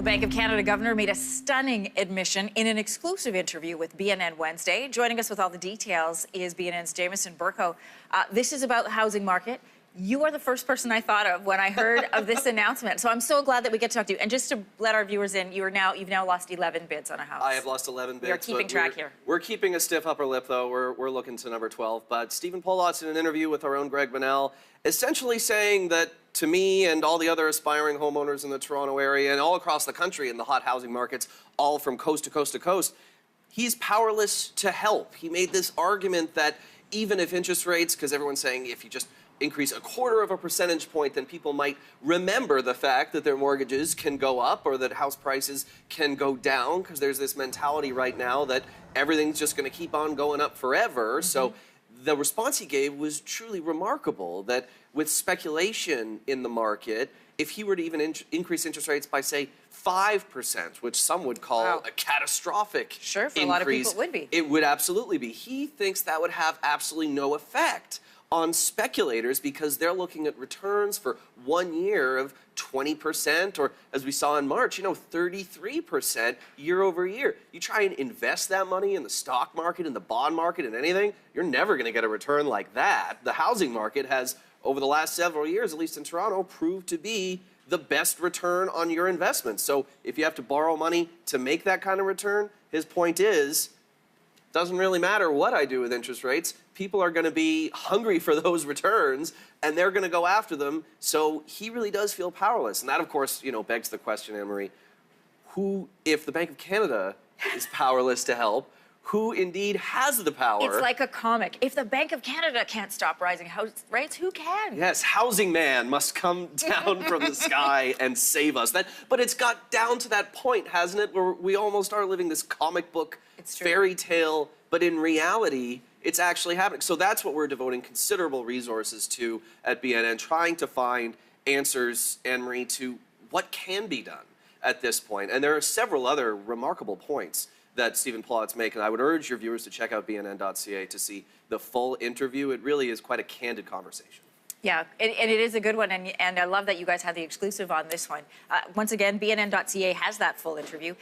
Bank of Canada governor made a stunning admission in an exclusive interview with BNN Wednesday. Joining us with all the details is BNN's Jameson Berkow. This is about the housing market. You are the first person I thought of when I heard of this announcement. So I'm so glad that we get to talk to you. And just to let our viewers in, you've now lost 11 bids on a house. I have lost 11 bids. We are keeping track here. We're keeping a stiff upper lip, though. We're looking to number 12. But Stephen Poloz, in an interview with our own Greg Bunnell, essentially saying that to me and all the other aspiring homeowners in the Toronto area and all across the country in the hot housing markets, all from coast to coast to coast, he's powerless to help. He made this argument that even if interest rates, because everyone's saying if you just increase a quarter of a percentage point, then people might remember the fact that their mortgages can go up or that house prices can go down, because there's this mentality right now that everything's just going to keep on going up forever. So the response he gave was truly remarkable, that with speculation in the market, if he were to even increase interest rates by, say, 5%, which some would call a catastrophic Sure, for increase, a lot of people it would be. It would absolutely be. He thinks that would have absolutely no effect on speculators because they're looking at returns for 1 year of 20%, or as we saw in March, 33% year over year. You try and invest that money in the stock market, in the bond market, in anything, you're never going to get a return like that. The housing market has, over the last several years, at least in Toronto, proved to be the best return on your investment. So if you have to borrow money to make that kind of return, his point is, doesn't really matter what I do with interest rates. People are going to be hungry for those returns, and they're going to go after them. So he really does feel powerless. And that, of course, begs the question, Anne-Marie, who, if the Bank of Canada is powerless to help, who indeed has the power? It's like a comic. If the Bank of Canada can't stop rising house rates, who can? Yes, housing man must come down from the sky and save us. But it's got down to that point, hasn't it, where we almost are living this comic book fairy tale, but in reality, it's actually happening. So that's what we're devoting considerable resources to at BNN, trying to find answers, Anne-Marie, to what can be done at this point. And there are several other remarkable points that Stephen Poloz makes, and I would urge your viewers to check out bnn.ca to see the full interview. It really is quite a candid conversation. Yeah, and it is a good one, and I love that you guys had the exclusive on this one. Once again, bnn.ca has that full interview.